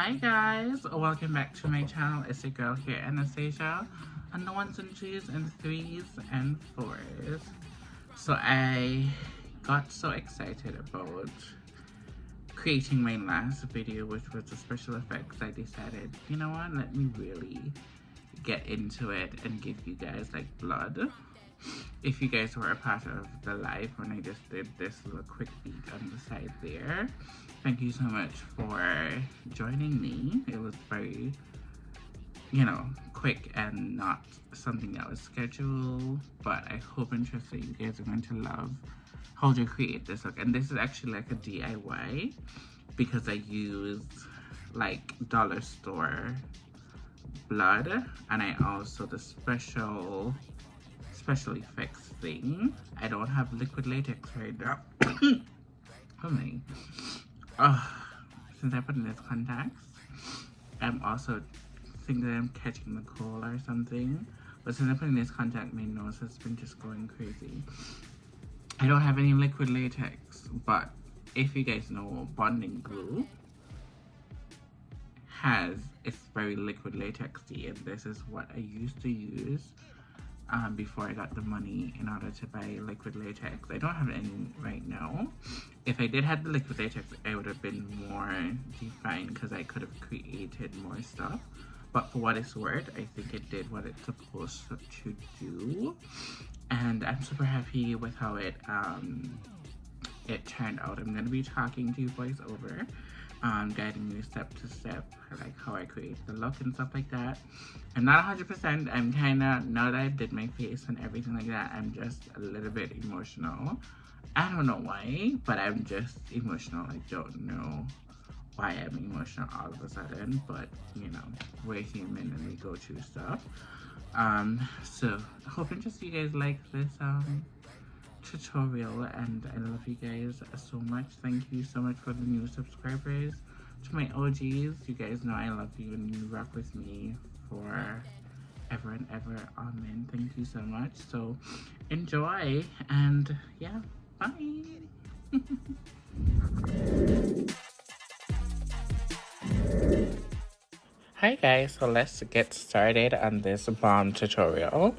Hi guys, welcome back to my channel. It's your girl here, Anastasia, on the ones and twos and threes and fours. So I got so excited about creating my last video, which was the special effects. I decided, you know what, let me really get into it and give you guys like blood. If you guys were a part of the live when I just did this little quick beat on the side there, thank you so much for joining me. It was very, quick and not something that was scheduled, but I hope and trust that you guys are going to love how to create this look. And this is actually like a DIY because I used like dollar store blood, and I also the special effects thing. I don't have liquid latex right now. Oh my. Since I put in this contacts, I'm also thinking that I'm catching the cold or something. But since I put in this contact, my nose has been just going crazy. I don't have any liquid latex, but if you guys know, bonding glue it's very liquid latexy, and this is what I used to use before I got the money in order to buy liquid latex. I don't have any right now. If I did have the liquid latex, I would have been more defined because I could have created more stuff. But for what it's worth, I think it did what it's supposed to do. And I'm super happy with how it turned out. I'm going to be talking to you voiceover, guiding you step to step, like how I create the look and stuff like that. I'm not 100%. I'm kind of, now that I did my face and everything like that, I'm just a little bit emotional. I don't know why, but I'm just emotional. I don't know why I'm emotional all of a sudden, but we're human and we go through stuff. So hoping just you guys like this tutorial, and I love you guys so much. Thank you so much for the new subscribers. To my OGs, you guys know I love you and you rock with me for ever and ever. Amen. Thank you so much. So enjoy, and yeah, bye. Hi guys, so let's get started on this bomb tutorial.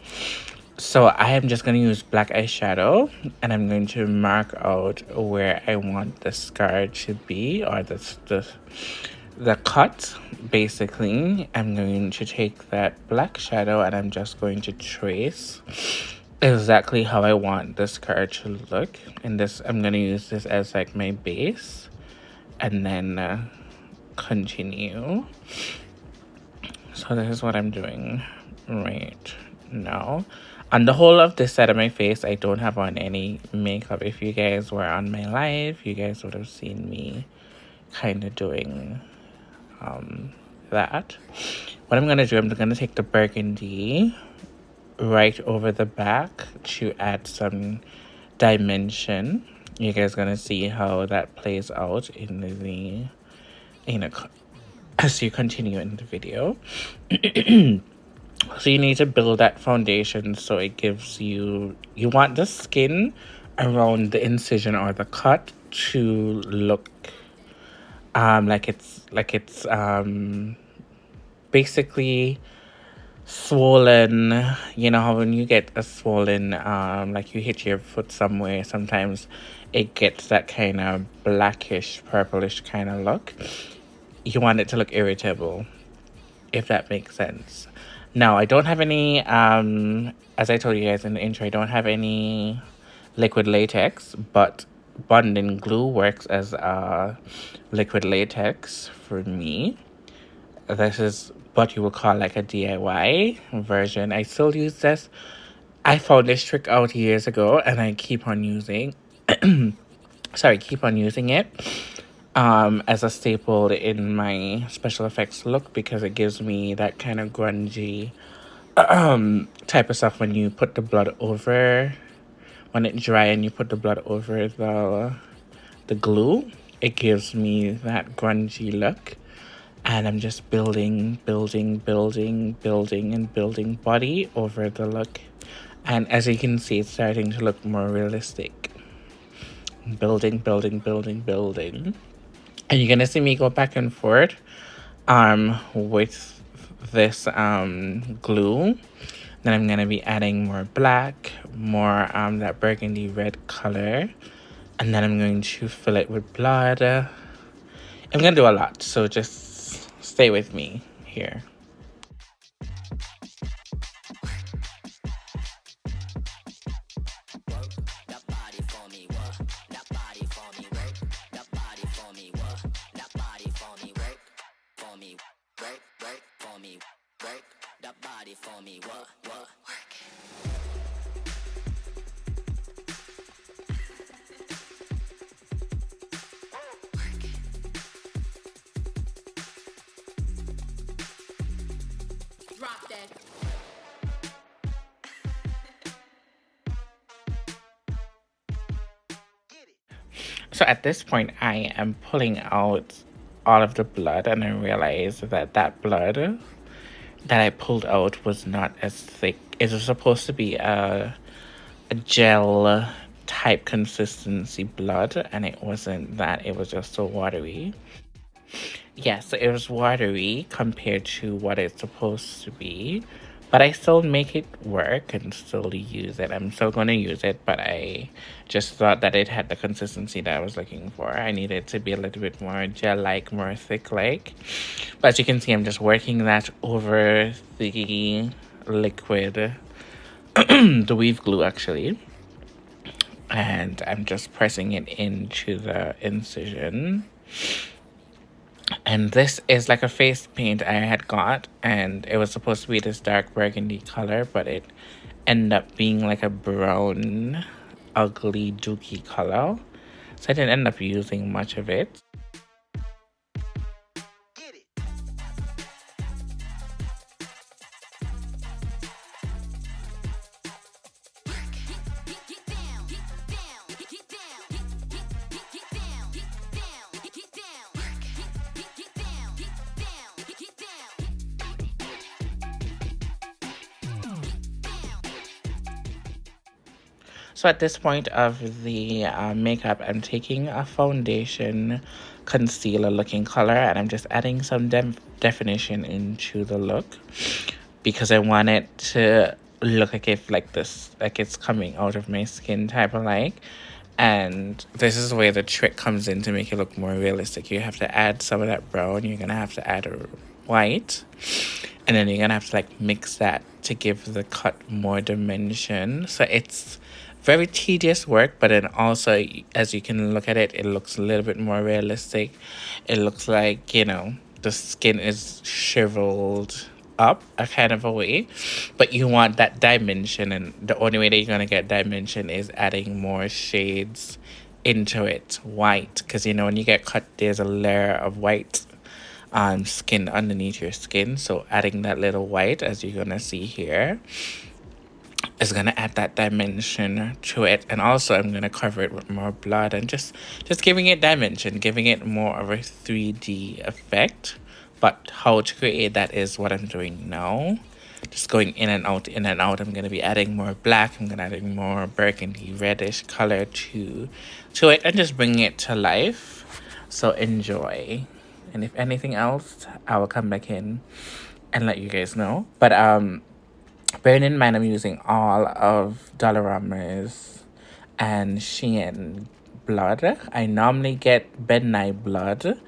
So I am just going to use black eyeshadow, and I'm going to mark out where I want the scar to be, or the cut. Basically, I'm going to take that black shadow and I'm just going to trace exactly how I want the scar to look. And this, I'm going to use this as like my base, and then continue. So this is what I'm doing right now. On the whole of this side of my face, I don't have on any makeup. If you guys were on my live, you guys would have seen me kind of doing that. What I'm going to do, I'm going to take the burgundy right over the back to add some dimension. You guys are going to see how that plays out in the, as you continue in the video. So you need to build that foundation so it gives you want the skin around the incision or the cut to look like it's basically swollen. You know how when you get a swollen like you hit your foot somewhere, sometimes it gets that kind of blackish purplish kind of look. You want it to look irritable, if that makes sense. Now, I don't have any, as I told you guys in the intro, I don't have any liquid latex, but bonding glue works as liquid latex for me. This is what you would call like a DIY version. I still use this. I found this trick out years ago, and I keep on using, keep on using it as a staple in my special effects look, because it gives me that kind of grungy type of stuff when you put the blood over, when it's dry and you put the blood over the glue. It gives me that grungy look, and I'm just building body over the look, and as you can see, it's starting to look more realistic. Building. And you're gonna see me go back and forth with this glue. Then I'm gonna be adding more black, more that burgundy red color, and then I'm going to fill it with blood. I'm gonna do a lot, so just stay with me here. Drop that. So at this point, I am pulling out all of the blood, and I realize that that blood that I pulled out was not as thick. It was supposed to be a gel type consistency blood, and it wasn't that. It was just so watery. Yes, it was watery compared to what it's supposed to be, but I still make it work and still use it. I'm still going to use it, but I just thought that it had the consistency that I was looking for. I needed it to be a little bit more gel-like, more thick-like. But as you can see, I'm just working that over the liquid, the weave glue actually. And I'm just pressing it into the incision. And this is like a face paint I had got, and it was supposed to be this dark burgundy color, but it ended up being like a brown, ugly, dookie color. So I didn't end up using much of it. So at this point of the makeup, I'm taking a foundation concealer looking color, and I'm just adding some definition into the look because I want it to look like if like this, like it's coming out of my skin type of like. And this is where the trick comes in to make it look more realistic. You have to add some of that brown. You're gonna have to add a white, and then you're gonna have to like mix that to give the cut more dimension. So it's very tedious work, but then also as you can look at it, it looks a little bit more realistic. It looks like, you know, the skin is shriveled up a kind of a way, but you want that dimension, and the only way that you're gonna get dimension is adding more shades into it, white, because you know when you get cut there's a layer of white skin underneath your skin, so adding that little white, as you're gonna see here, is gonna add that dimension to it. And also I'm gonna cover it with more blood and just giving it dimension, giving it more of a 3D effect. But how to create that is what I'm doing now. Just going in and out, in and out. I'm gonna be adding more black. I'm gonna adding more burgundy reddish color to it, and just bringing it to life. So enjoy. And if anything else, I will come back in and let you guys know. But bearing in mind I'm using all of Dollarama's and Shein blood. I normally get Ben blood,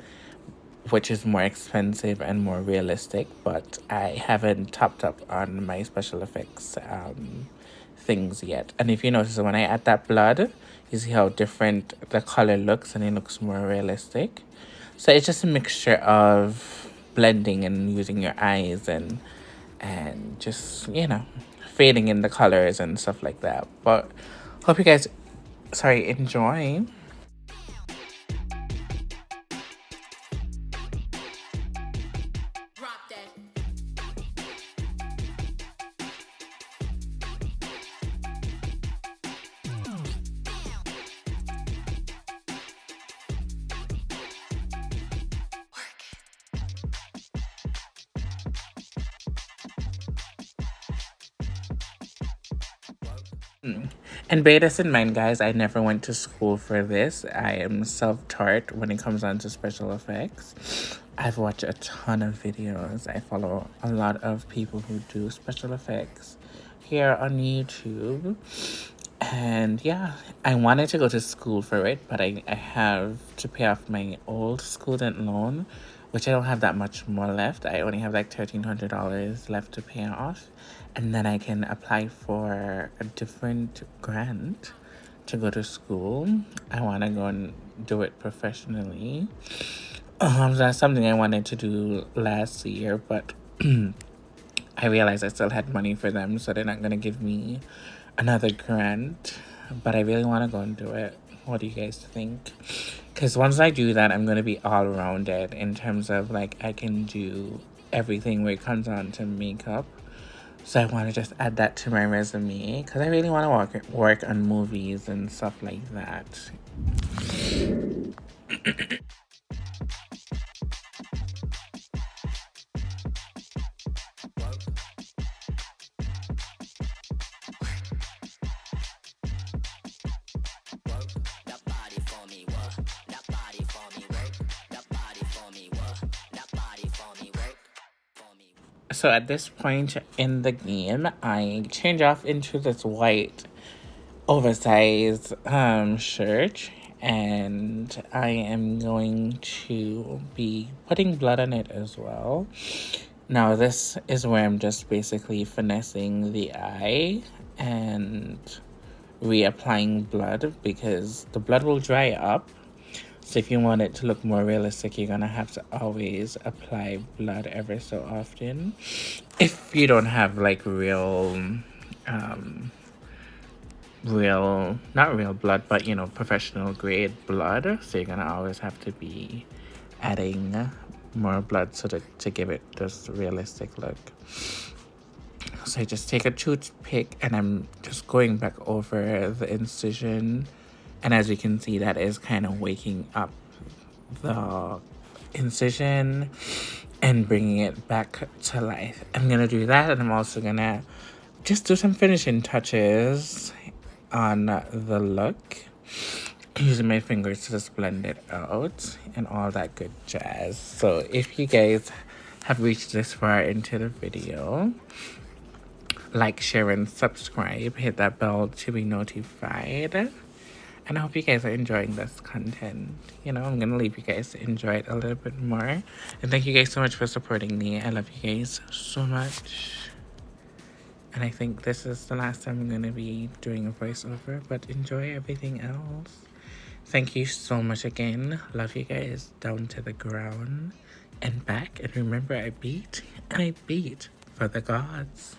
which is more expensive and more realistic, but I haven't topped up on my special effects things yet. And if you notice, when I add that blood, you see how different the color looks, and it looks more realistic. So it's just a mixture of blending and using your eyes and just, you know, fading in the colors and stuff like that. But hope you guys enjoy. Drop that. And bear this in mind, guys, I never went to school for this. I am self-taught when it comes on to special effects. I've watched a ton of videos. I follow a lot of people who do special effects here on YouTube. And yeah, I wanted to go to school for it, but I have to pay off my old student loan, which I don't have that much more left. I only have like $1,300 left to pay off. And then I can apply for a different grant to go to school. I want to go and do it professionally. That's something I wanted to do last year, but I realized I still had money for them, so they're not going to give me another grant. But I really want to go and do it. What do you guys think? Because once I do that, I'm going to be all rounded in terms of like I can do everything where it comes on to makeup. So I want to just add that to my resume because I really want to work on movies and stuff like that. So at this point in the game, I change off into this white oversized shirt, and I am going to be putting blood on it as well. Now this is where I'm just basically finessing the eye and reapplying blood because the blood will dry up. So if you want it to look more realistic, you're gonna have to always apply blood ever so often. If you don't have like um, not real blood, but professional grade blood, so you're gonna always have to be adding more blood so that to give it this realistic look. So I just take a toothpick and I'm just going back over the incision, and as you can see, that is kind of waking up the incision and bringing it back to life. I'm gonna do that, and I'm also gonna just do some finishing touches on the look using my fingers to just blend it out and all that good jazz. So if you guys have reached this far into the video, like, share, and subscribe. Hit that bell to be notified. And I hope you guys are enjoying this content. I'm going to leave you guys to enjoy it a little bit more. And thank you guys so much for supporting me. I love you guys so much. And I think this is the last time I'm going to be doing a voiceover, but enjoy everything else. Thank you so much again. Love you guys down to the ground and back. And remember, I beat and I beat for the gods.